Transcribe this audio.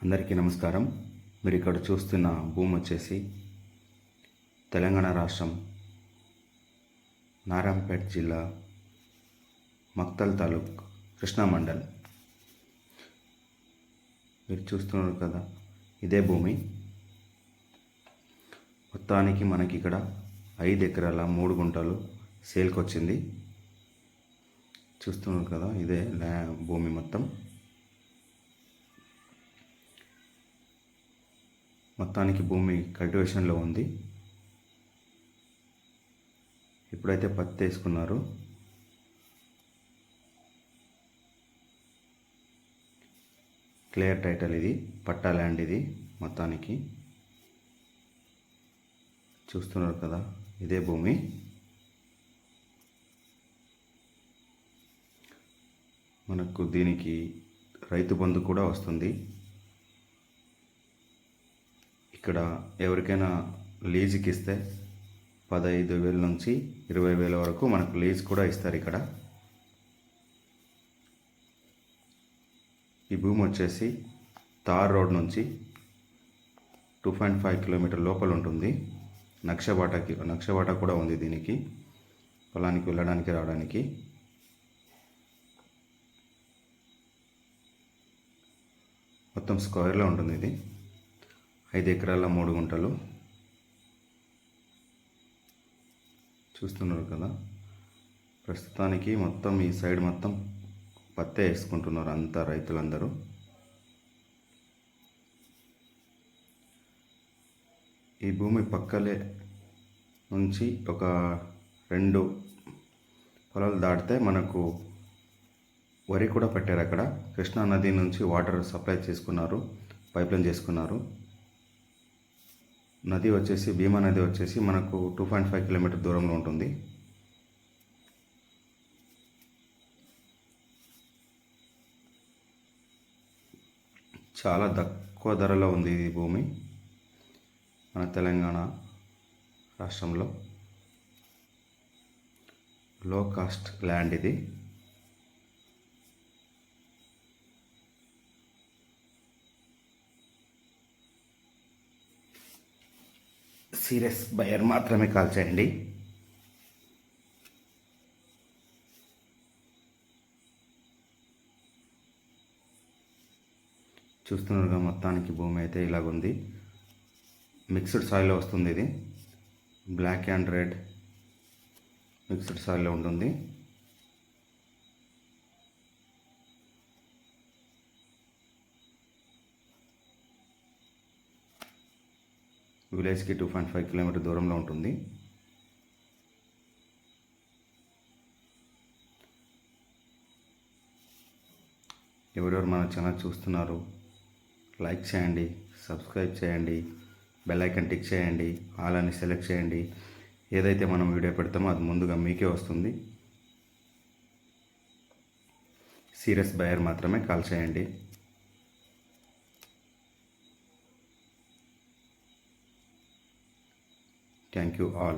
అందరికీ నమస్కారం. మీరు ఇక్కడ చూస్తున్న భూమి వచ్చేసి తెలంగాణ రాష్ట్రం నారాయణపేట జిల్లా మక్తల్ తాలూక్ కృష్ణా మండల్. మీరు చూస్తున్నారు కదా, ఇదే భూమి. మొత్తానికి మనకి ఇక్కడ 5 ఎకరాల 3 గుంటలు సేల్కి వచ్చింది. చూస్తున్నారు కదా, ఇదే భూమి మొత్తం. మొత్తానికి భూమి కల్టివేషన్లో ఉంది. ఇప్పుడైతే పత్తి వేసుకున్నారు. క్లియర్ టైటిల్, ఇది పట్టా ల్యాండ్. ఇది మొత్తానికి చూస్తున్నారు కదా, ఇదే భూమి. మనకు దీనికి రైతు బంధు కూడా వస్తుంది. ఇక్కడ ఎవరికైనా లీజుకి ఇస్తే 15,000 నుంచి 20,000 వరకు మనకు లీజ్ కూడా ఇస్తారు ఇక్కడ. ఈ భూమి వచ్చేసి తార్ రోడ్ నుంచి 2.5 కిలోమీటర్ లోపల ఉంటుంది. నక్షబాట కూడా ఉంది దీనికి, పొలానికి వెళ్ళడానికి రావడానికి. మొత్తం స్క్వేర్లో ఉంటుంది ఇది. 5 ఎకరాల 3 గుంటలు. చూస్తున్నారు కదా, ప్రస్తుతానికి మొత్తం ఈ సైడ్ మొత్తం పత్తే వేసుకుంటున్నారు అంతా రైతులందరూ. ఈ భూమి పక్కలే నుంచి ఒక 2 పొలాలు దాటితే మనకు వరి కూడా పెట్టారు. అక్కడ కృష్ణా నది నుంచి వాటర్ సప్లై చేసుకున్నారు, పైప్లైన్ చేసుకున్నారు. నది వచ్చేసి భీమా నది వచ్చేసి మనకు 2.5 కిలోమీటర్ దూరంలో ఉంటుంది. చాలా తక్కువ ధరలో ఉంది ఈ భూమి మన తెలంగాణ రాష్ట్రంలో. లో కాస్ట్ ల్యాండ్ ఇది. సీరియస్ బయర్ మాత్రమే కాల్ చేయండి. చూస్తున్నారుగా, మొత్తానికి భూమి అయితే ఇలాగుంది. మిక్స్డ్ సాయిల్లో వస్తుంది ఇది. బ్లాక్ అండ్ రెడ్ మిక్స్డ్ సాయిల్లో ఉంటుంది. విలేజ్కి 2.5 కిలోమీటర్ దూరంలో ఉంటుంది. ఎవరెవరు మన ఛానల్ చూస్తున్నారు, లైక్ చేయండి, సబ్స్క్రైబ్ చేయండి, బెల్ ఐకాన్ టిక్ చేయండి, ఆల్ అని సెలెక్ట్ చేయండి. ఏదైతే మనం వీడియో పెడతామో అది ముందుగా మీకే వస్తుంది. సీరియస్ బయర్ మాత్రమే కాల్ చేయండి. Thank you all.